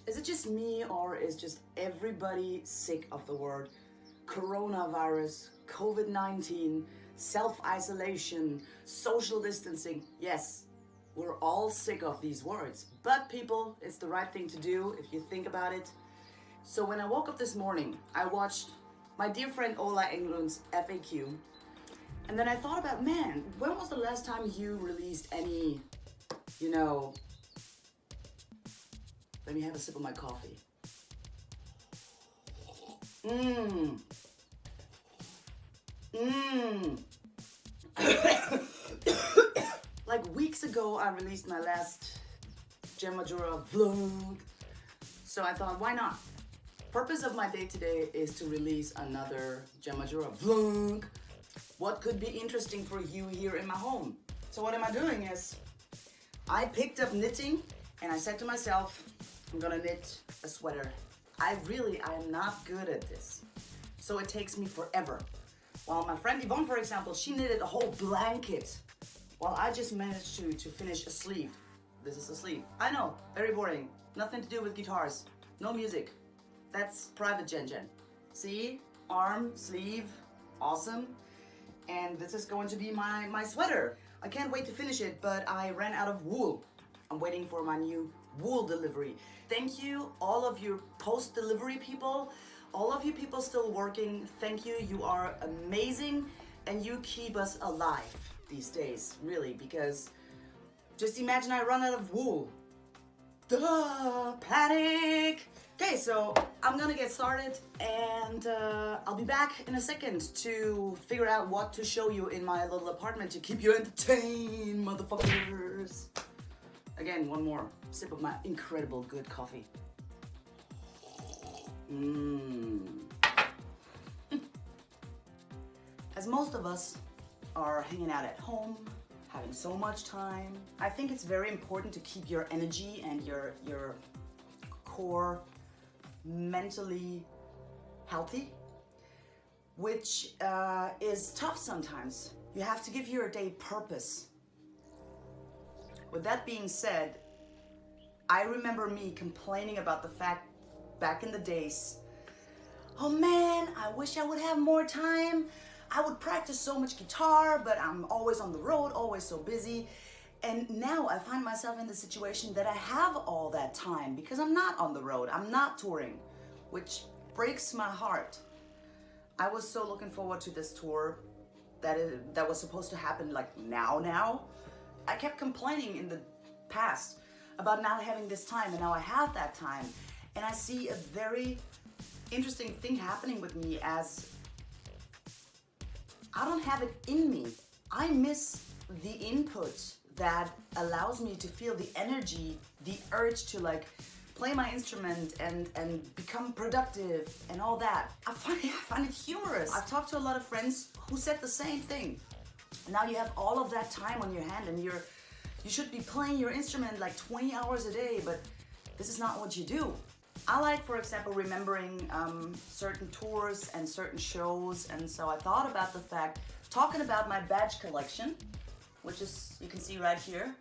Is it just me, or is just everybody sick of the word coronavirus, COVID-19, self-isolation, social distancing? Yes, we're all sick of these words. But people, it's the right thing to do if you think about it. So when I woke up this morning, I watched my dear friend Ola Englund's FAQ. And then I thought about, man, when was the last time you released any, let me have a sip of my coffee. Like weeks ago, I released my last Gem Majora vlog. So I thought, why not? Purpose of my day today is to release another Gem Majora vlog. What could be interesting for you here in my home? So what am I doing is, I picked up knitting and I said to myself, I'm gonna knit a sweater. I am not good at this. So it takes me forever. While my friend Yvonne, for example, she knitted a whole blanket. While I just managed to finish a sleeve. This is a sleeve. I know, very boring. Nothing to do with guitars. No music. That's private Gen. See? Arm, sleeve, awesome. And this is going to be my sweater. I can't wait to finish it, but I ran out of wool. I'm waiting for my new wool delivery. Thank you, all of you post-delivery people. All of you people still working, thank you. You are amazing, and you keep us alive these days, really, because just imagine I run out of wool. Duh, panic. Okay, so I'm gonna get started, and I'll be back in a second to figure out what to show you in my little apartment to keep you entertained, motherfuckers. Again, one more sip of my incredible good coffee. As most of us are hanging out at home, having so much time, I think it's very important to keep your energy and your core mentally healthy, which is tough sometimes. You have to give your day purpose. With that being said, I remember me complaining about the fact back in the days, oh man, I wish I would have more time. I would practice so much guitar, but I'm always on the road, always so busy. And now I find myself in the situation that I have all that time because I'm not on the road, I'm not touring, which breaks my heart. I was so looking forward to this tour that was supposed to happen like now. I kept complaining in the past about not having this time, and now I have that time. And I see a very interesting thing happening with me as I don't have it in me. I miss the input that allows me to feel the energy, the urge to like play my instrument and become productive and all that. I find it humorous. I've talked to a lot of friends who said the same thing. Now you have all of that time on your hand, and you should be playing your instrument like 20 hours a day, but this is not what you do. I like, for example, remembering certain tours and certain shows, and so I thought about the fact, talking about my badge collection, which is, you can see right here,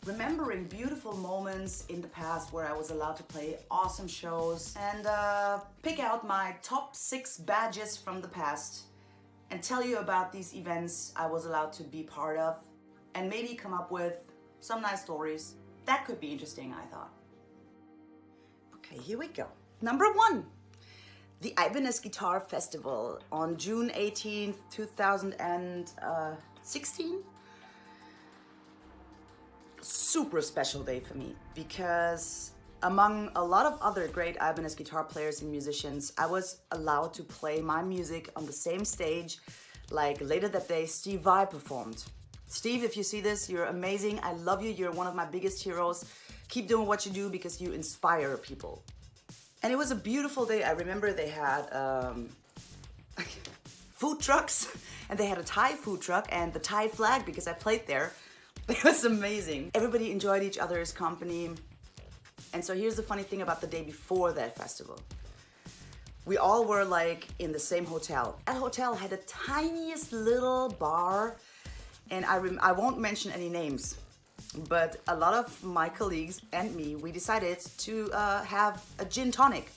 remembering beautiful moments in the past where I was allowed to play awesome shows, and pick out my top 6 badges from the past and tell you about these events I was allowed to be part of, and maybe come up with some nice stories. That could be interesting, I thought. Okay, here we go. Number 1, the Ibanez Guitar Festival on June 18th, 2016. Super special day for me because among a lot of other great Ibanez guitar players and musicians, I was allowed to play my music on the same stage like later that day Steve Vai performed. Steve, if you see this, you're amazing. I love you. You're one of my biggest heroes. Keep doing what you do because you inspire people. And it was a beautiful day. I remember they had food trucks, and they had a Thai food truck and the Thai flag because I played there. It was amazing. Everybody enjoyed each other's company. And so here's the funny thing about the day before that festival. We all were like in the same hotel. That hotel had the tiniest little bar, and I won't mention any names, But a lot of my colleagues and me, we decided to have a gin tonic.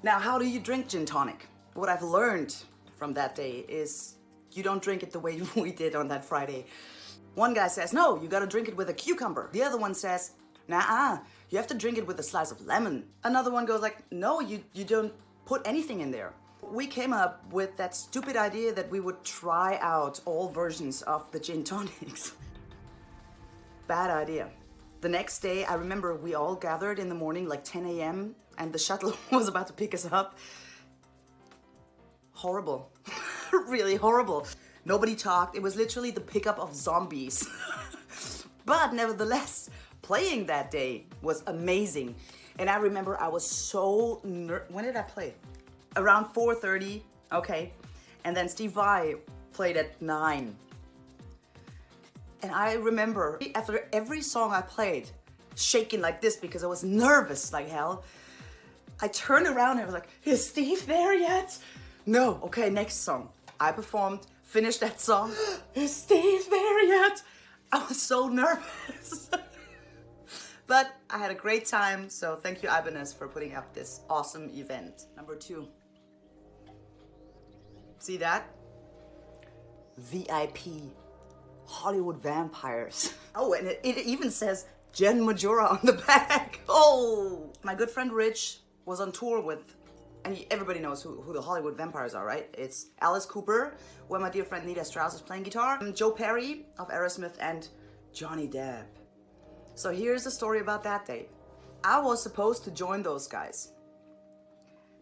Now, how do you drink gin tonic? What I've learned from that day is you don't drink it the way we did on that Friday. One guy says, no, you gotta drink it with a cucumber. The other one says, nah, you have to drink it with a slice of lemon. Another one goes like, no, you don't put anything in there. We came up with that stupid idea that we would try out all versions of the gin tonics. Bad idea. The next day, I remember we all gathered in the morning, like 10 a.m., and the shuttle was about to pick us up. Horrible. Really horrible. Nobody talked. It was literally the pickup of zombies. But nevertheless, playing that day was amazing. And I remember I was so when did I play? Around 4:30, okay. And then Steve Vai played at 9. And I remember after every song I played, shaking like this because I was nervous like hell. I turned around and I was like, is Steve there yet? No, okay, next song. I performed, finished that song. Is Steve there yet? I was so nervous. But I had a great time, so thank you, Ibanez, for putting up this awesome event. Number 2. See that? VIP. Hollywood Vampires. Oh, and it even says Jen Majora on the back. Oh! My good friend Rich was on tour with, and everybody knows who the Hollywood Vampires are, right? It's Alice Cooper, where my dear friend Nita Strauss is playing guitar, Joe Perry of Aerosmith, and Johnny Depp. So here's the story about that day. I was supposed to join those guys,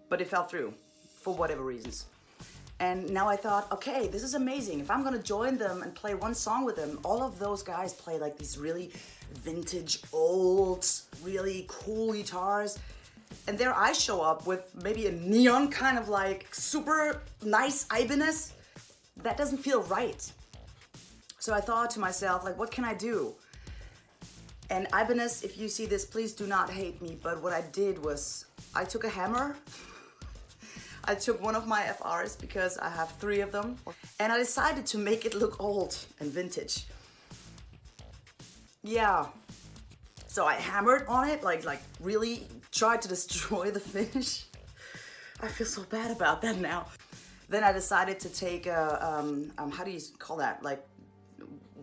but it fell through for whatever reasons. And now I thought, okay, this is amazing. If I'm gonna join them and play one song with them, all of those guys play like these really vintage, old, really cool guitars. And there I show up with maybe a neon kind of like super nice Ibanez. That doesn't feel right. So I thought to myself, like, what can I do? And Ibanez, if you see this, please do not hate me. But what I did was I took a hammer. I took one of my FRs because I have 3 of them. And I decided to make it look old and vintage. Yeah. So I hammered on it, like really tried to destroy the finish. I feel so bad about that now. Then I decided to take a, how do you call that? Like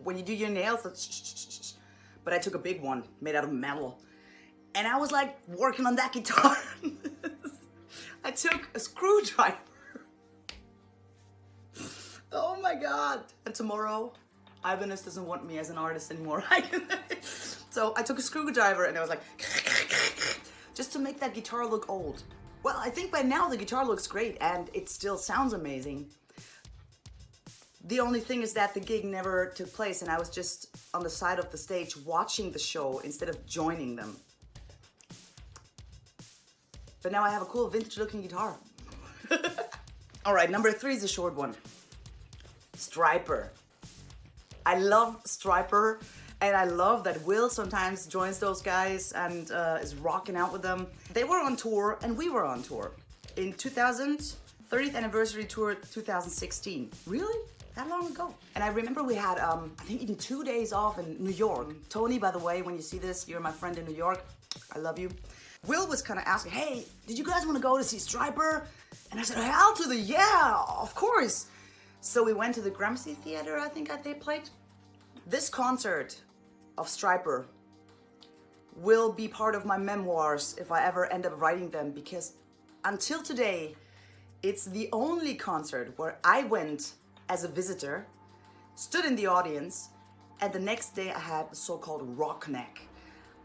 when you do your nails, but I took a big one made out of metal. And I was like working on that guitar. I took a screwdriver. Oh my God. And tomorrow, Ibanez doesn't want me as an artist anymore. So I took a screwdriver and I was like, just to make that guitar look old. Well, I think by now the guitar looks great and it still sounds amazing. The only thing is that the gig never took place and I was just on the side of the stage watching the show instead of joining them. But now I have a cool vintage looking guitar. All right, number 3 is a short one. Striper. I love Striper and I love that Will sometimes joins those guys and is rocking out with them. They were on tour and we were on tour. In 2000, 30th anniversary tour 2016. Really? That long ago. And I remember we had, I think even 2 days off in New York. Tony, by the way, when you see this, you're my friend in New York. I love you. Will was kind of asking, hey, did you guys want to go to see Striper? And I said, hell to the yeah, of course. So we went to the Gramercy Theater, I think they played. This concert of Striper will be part of my memoirs if I ever end up writing them, because until today, it's the only concert where I went as a visitor, stood in the audience, and the next day I had a so-called rock neck.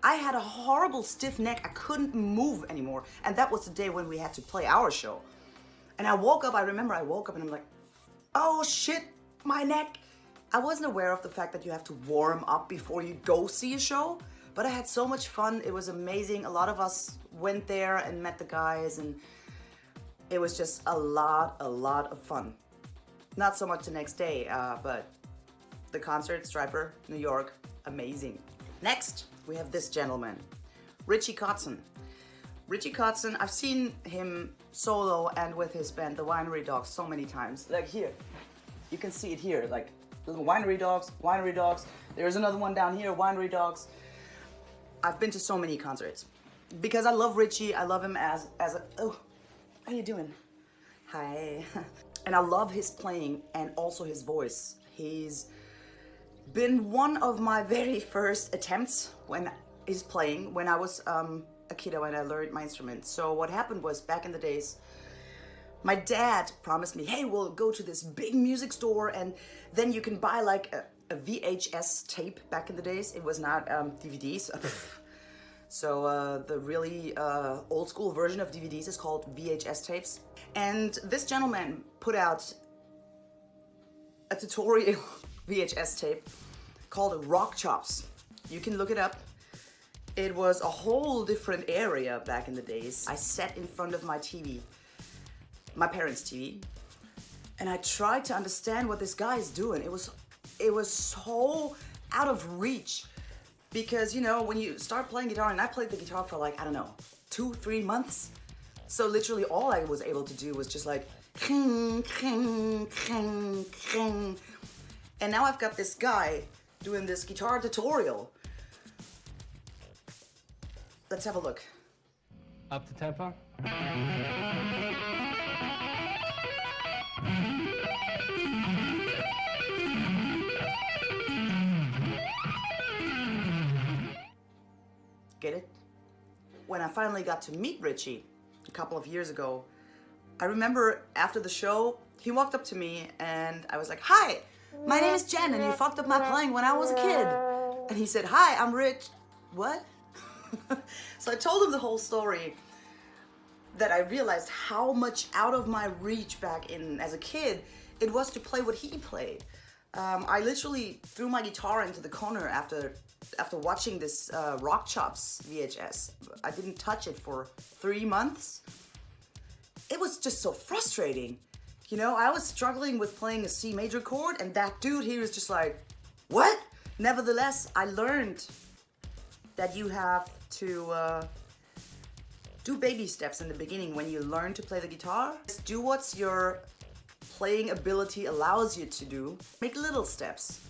I had a horrible stiff neck. I couldn't move anymore. And that was the day when we had to play our show. And I woke up, I remember I woke up and I'm like, oh shit, my neck. I wasn't aware of the fact that you have to warm up before you go see a show. But I had so much fun. It was amazing. A lot of us went there and met the guys and it was just a lot of fun. Not so much the next day, but the concert, Striper, New York, amazing. Next, we have this gentleman, Richie Kotzen. Richie Kotzen, I've seen him solo and with his band, the Winery Dogs, so many times. Like here, you can see it here, like Winery Dogs, Winery Dogs. There's another one down here, Winery Dogs. I've been to so many concerts because I love Richie. I love him as a, oh, how you doing? Hi. And I love his playing and also his voice. He's been one of my very first attempts when he's playing, when I was a kid when I learned my instrument. So what happened was, back in the days, my dad promised me, hey, we'll go to this big music store and then you can buy like a VHS tape. Back in the days, it was not DVDs. So the really old school version of DVDs is called VHS tapes. And this gentleman put out a tutorial VHS tape called Rock Chops. You can look it up. It was a whole different area back in the days. I sat in front of my TV, my parents' TV, and I tried to understand what this guy is doing. It was so out of reach, because you know, when you start playing guitar, and I played the guitar for like, I don't know, 2-3 months. So literally all I was able to do was just like kring, kring, kring, kring. And now I've got this guy doing this guitar tutorial. Let's have a look. Up the tempo. Get it? When I finally got to meet Richie a couple of years ago, I remember after the show, he walked up to me and I was like, hi, my name is Jen and you fucked up my playing when I was a kid. And he said, hi, I'm Rich. What? So I told him the whole story, that I realized how much out of my reach back in as a kid it was to play what he played. I literally threw my guitar into the corner after watching this Rock Chops VHS. I didn't touch it for 3 months. It was just so frustrating. You know, I was struggling with playing a C major chord, and that dude, he was just like, what? Nevertheless, I learned that you have to do baby steps in the beginning when you learn to play the guitar. Just do what your playing ability allows you to do. Make little steps.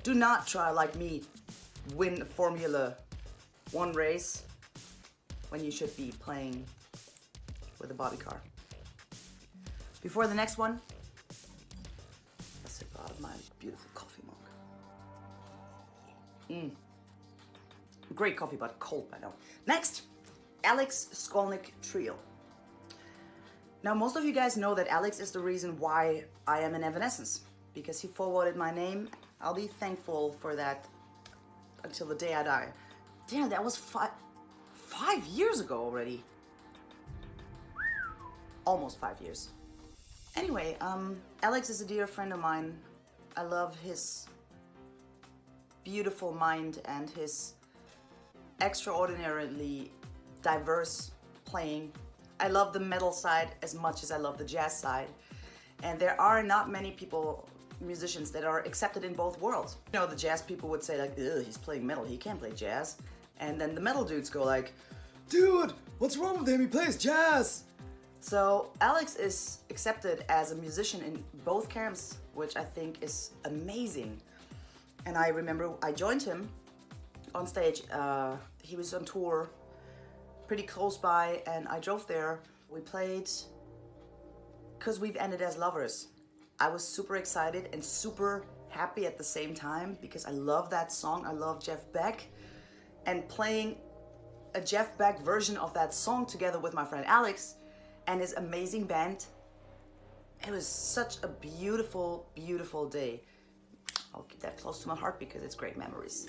Do not try, like me, win a Formula 1 race when you should be playing with a bobby car. Before the next one, let's sip out of my beautiful coffee mug. Great coffee, but cold by now. Next, Alex Skolnick Trio. Now, most of you guys know that Alex is the reason why I am in Evanescence, because he forwarded my name. I'll be thankful for that until the day I die. Damn, that was five years ago already. Almost 5 years. Anyway, Alex is a dear friend of mine. I love his beautiful mind and his extraordinarily diverse playing. I love the metal side as much as I love the jazz side. And there are not many musicians that are accepted in both worlds. You know, the jazz people would say like, ugh, he's playing metal, he can't play jazz. And then the metal dudes go like, dude, what's wrong with him? He plays jazz. So Alex is accepted as a musician in both camps, which I think is amazing. And I remember I joined him on stage. He was on tour pretty close by and I drove there. We played Cause We've Ended as Lovers. I was super excited and super happy at the same time because I love that song. I love Jeff Beck, and playing a Jeff Beck version of that song together with my friend Alex and his amazing band. It was such a beautiful, beautiful day. I'll keep that close to my heart because it's great memories.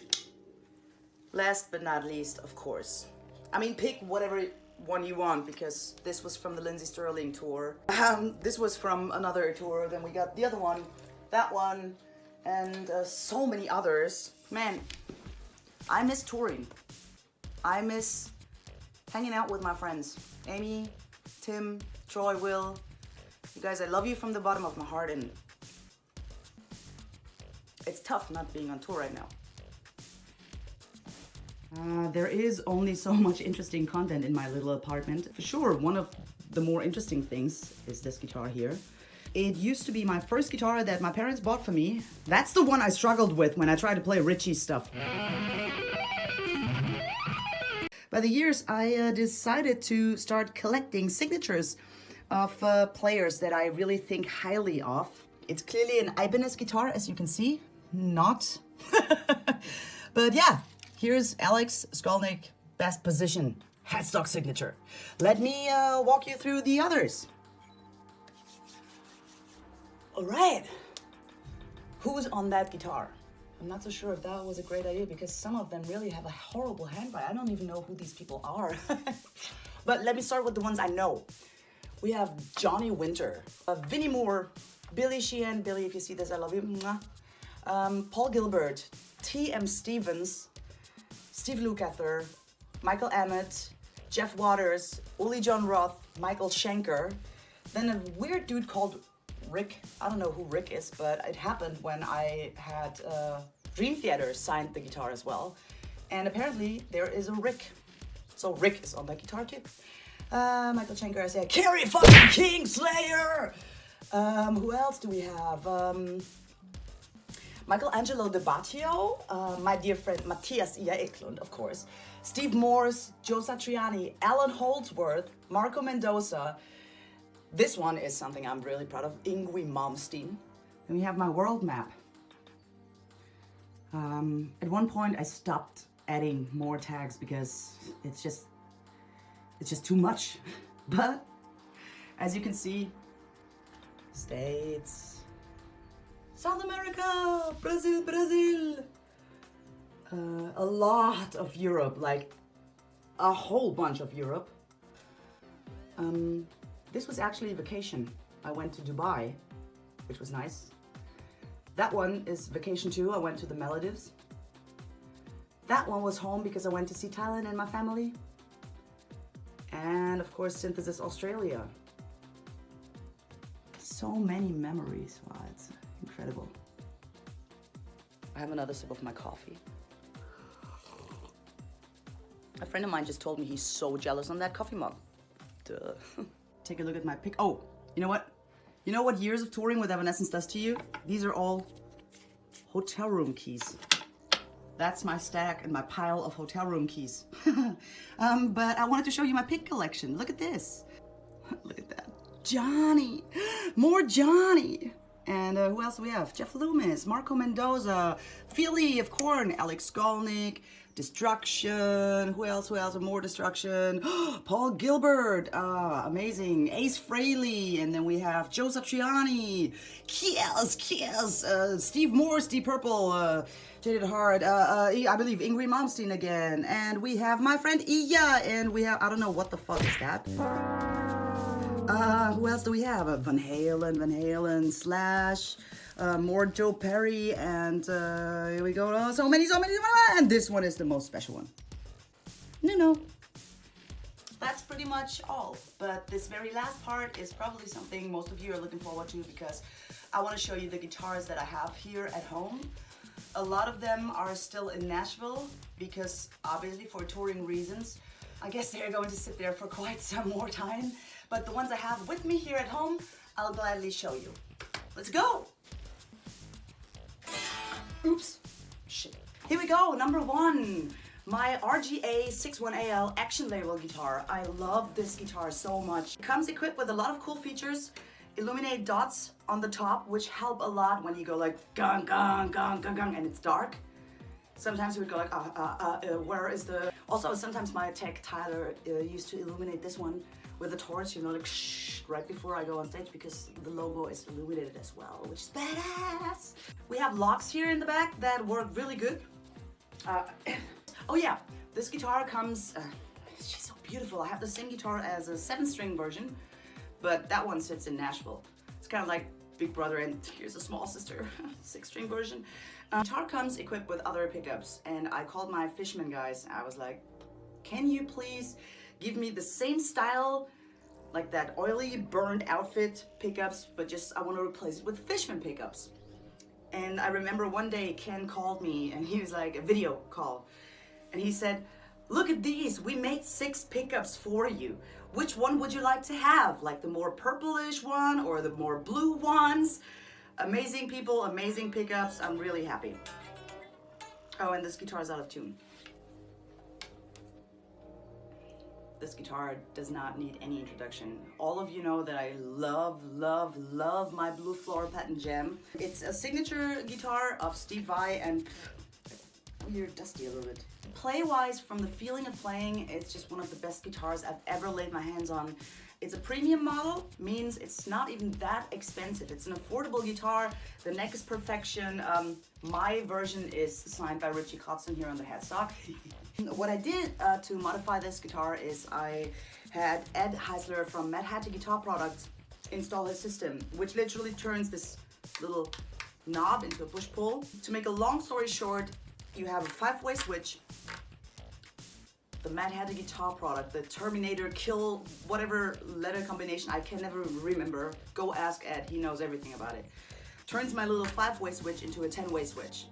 Last but not least, of course. I mean, pick whatever one you want because this was from the Lindsey Sterling tour. This was from another tour. Then we got the other one, that one, and so many others. Man, I miss touring. I miss hanging out with my friends. Amy, Tim, Troy, Will. You guys, I love you from the bottom of my heart, and it's tough not being on tour right now. There is only so much interesting content in my little apartment. For sure, one of the more interesting things is this guitar here. It used to be my first guitar that my parents bought for me. That's the one I struggled with when I tried to play Richie stuff. By the years, I decided to start collecting signatures of players that I really think highly of. It's clearly an Ibanez guitar, as you can see. Not. But yeah, here's Alex Skolnick, best position, headstock signature. Let me walk you through the others. All right. Who's on that guitar? I'm not so sure if that was a great idea because some of them really have a horrible handwriting. I don't even know who these people are. But let me start with the ones I know. We have Johnny Winter, Vinnie Moore, Billy Sheehan. Billy, if you see this, I love you. Paul Gilbert, T.M. Stevens, Steve Lukather, Michael Emmett, Jeff Waters, Uli John Roth, Michael Schenker. Then a weird dude called Rick. I don't know who Rick is, but it happened when I had Dream Theater signed the guitar as well. And apparently there is a Rick. So Rick is on that guitar too. Michael Schenker, I said, Carrie fucking Kingslayer! Who else do we have? Michelangelo De Battio, my dear friend Matthias Ia Eklund, of course. Steve Morse, Joe Satriani, Alan Holdsworth, Marco Mendoza. This one is something I'm really proud of, Yngwie Malmsteen. Then we have my world map. At one point I stopped adding more tags because it's just too much. But as you can see, States, South America, Brazil, a lot of Europe, like a whole bunch of Europe. This was actually a vacation. I went to Dubai, which was nice. That one is vacation too. I went to the Maldives. That one was home because I went to see Thailand and my family. And of course, Synthesis Australia. So many memories. Wow, it's incredible. I have another sip of my coffee. A friend of mine just told me he's so jealous on that coffee mug. Duh. Take a look at my pick. Oh, you know what? You know what years of touring with Evanescence does to you? These are all hotel room keys. That's my stack and my pile of hotel room keys. But I wanted to show you my pick collection. Look at this. Look at that. Johnny. More Johnny. And who else do we have? Jeff Loomis, Marco Mendoza, Philly of Korn, Alex Skolnick, Destruction. Who else? More Destruction. Paul Gilbert. Amazing. Ace Frehley. And then we have Joe Satriani. Kiels. Steve Morse, Deep Purple. Jaded Heart. I believe Yngwie Malmsteen again. And we have my friend Iya. And we have, I don't know what the fuck is that. Who else do we have? Van Halen, Slash, more Joe Perry, and here we go. Oh, so many, and this one is the most special one. No. That's pretty much all. But this very last part is probably something most of you are looking forward to because I want to show you the guitars that I have here at home. A lot of them are still in Nashville because obviously for touring reasons, I guess they're going to sit there for quite some more time. But the ones I have with me here at home, I'll gladly show you. Let's go! Oops. Shit. Here we go, number one. My RGA 61AL Action Label guitar. I love this guitar so much. It comes equipped with a lot of cool features. Illuminate dots on the top, which help a lot when you go like gung, gung, gung, gung, gung, and it's dark. Sometimes you would go like, where is the... Also, sometimes my tech, Tyler, used to illuminate this one with a torch, you know, like shh, right before I go on stage because the logo is illuminated as well, which is badass. We have locks here in the back that work really good. Oh yeah, this guitar comes, she's so beautiful. I have the same guitar as a 7-string version, but that one sits in Nashville. It's kind of like Big Brother and here's a small sister, 6-string version. Guitar comes equipped with other pickups and I called my Fishman guys. I was like, can you please give me the same style, like that oily burned outfit pickups, but just I want to replace it with Fishman pickups. And I remember one day Ken called me and he was like, a video call. And he said, Look at these, we made 6 pickups for you. Which one would you like to have? Like the more purplish one or the more blue ones? Amazing people, amazing pickups, I'm really happy. Oh, and this guitar is out of tune. This guitar does not need any introduction. All of you know that I love, love, love my blue floral pattern gem. It's a signature guitar of Steve Vai, and you're dusty a little bit. Play-wise, from the feeling of playing, it's just one of the best guitars I've ever laid my hands on. It's a premium model, means it's not even that expensive. It's an affordable guitar. The neck is perfection. My version is signed by Richie Kotzen here on the headstock. What I did to modify this guitar is I had Ed Heisler from Mad Hatter Guitar Products install his system, which literally turns this little knob into a push-pull. To make a long story short, you have a 5-way switch. The Mad Hatter Guitar Product, the Terminator, Kill, whatever letter combination, I can never remember. Go ask Ed, he knows everything about it. Turns my little 5-way switch into a 10-way switch.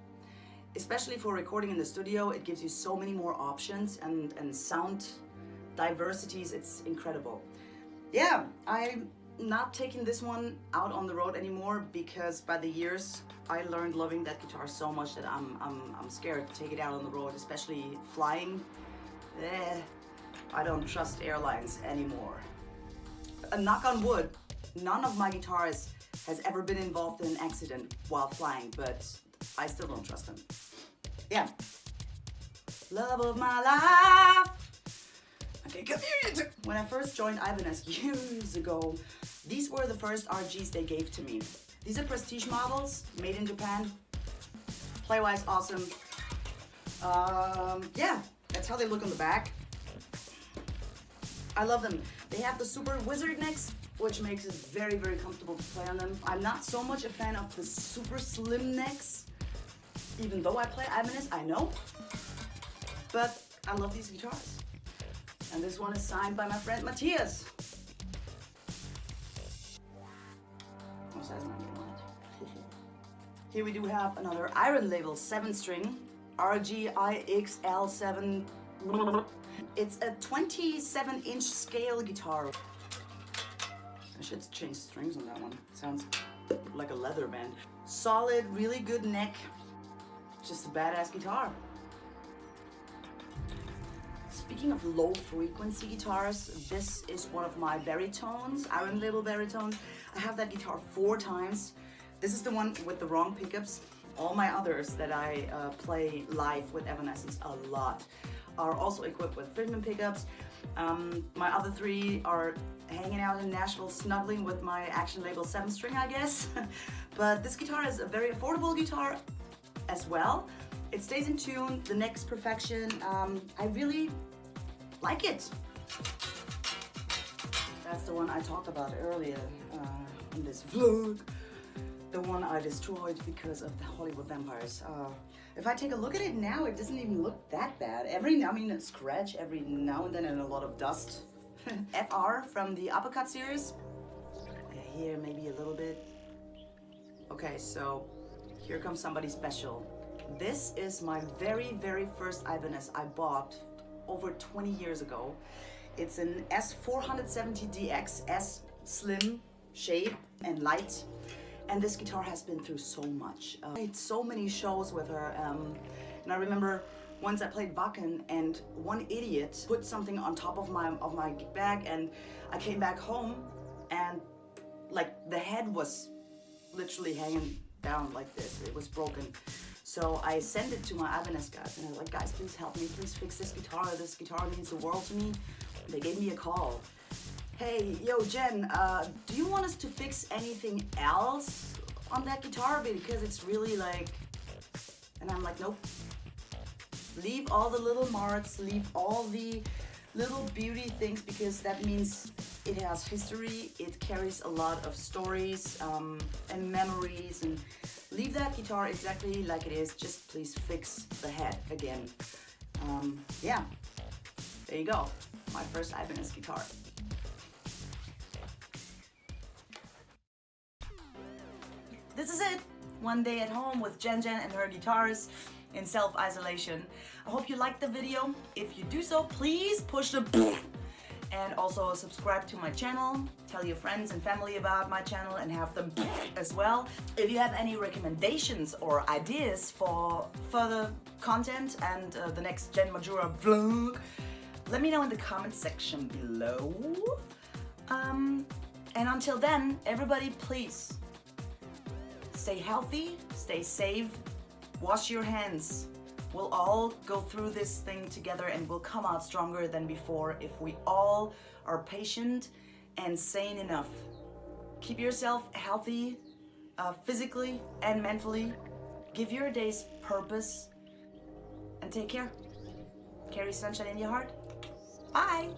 Especially for recording in the studio, it gives you so many more options and sound diversities, it's incredible. Yeah, I'm not taking this one out on the road anymore because by the years I learned loving that guitar so much that I'm scared to take it out on the road, especially flying. I don't trust airlines anymore. A knock on wood, none of my guitars has ever been involved in an accident while flying, but I still don't trust them. Yeah. Love of my life. Okay, come here. When I first joined Ibanez years ago, these were the first RGs they gave to me. These are prestige models, made in Japan. Play-wise, awesome. Yeah, that's how they look on the back. I love them. They have the super wizard necks, which makes it very, very comfortable to play on them. I'm not so much a fan of the super slim necks, even though I play Ibanez, I know. But I love these guitars. And this one is signed by my friend Matthias. Here we do have another Iron Label 7-string RGIXL7. It's a 27-inch scale guitar. I should change strings on that one. Sounds like a leather band. Solid, really good neck. Just a badass guitar. Speaking of low frequency guitars, this is one of my baritones, Iron Label baritones. I have that guitar 4 times. This is the one with the wrong pickups. All my others that I play live with Evanescence a lot are also equipped with Friedman pickups. My other 3 are hanging out in Nashville snuggling with my Action Label 7-string, I guess. But this guitar is a very affordable guitar as well. It stays in tune, the neck's perfection. I really like it. That's the one I talked about earlier in this vlog. The one I destroyed because of the Hollywood vampires. If I take a look at it now, it doesn't even look that bad. A scratch every now and then and a lot of dust. FR from the Uppercut series. Here, maybe a little bit. Okay, so here comes somebody special. This is my very, very first Ibanez I bought over 20 years ago. It's an S470DX, S slim shape and light. And this guitar has been through so much. I had so many shows with her. And I remember once I played Wacken and one idiot put something on top of my gig bag, and I came back home and like the head was literally hanging down like this. It was broken. So I sent it to my Ibanez guys and I was like, guys, please help me, please fix this guitar. This guitar means the world to me. They gave me a call. Hey, yo, Jen, do you want us to fix anything else on that guitar? Because it's really like, and I'm like, nope. Leave all the little marks, leave all the little beauty things, because that means it has history, it carries a lot of stories and memories, and leave that guitar exactly like it is, just please fix the head again. Yeah, there you go, my first Ibanez guitar. This is it, one day at home with Jen and her guitars in self-isolation. I hope you liked the video. If you do so, please push the and also subscribe to my channel. Tell your friends and family about my channel and have them as well. If you have any recommendations or ideas for further content and the next Gen Majora vlog, let me know in the comment section below. And until then, everybody please stay healthy, stay safe, wash your hands. We'll all go through this thing together and we'll come out stronger than before if we all are patient and sane enough. Keep yourself healthy, physically and mentally. Give your days purpose and take care. Carry sunshine in your heart. Bye.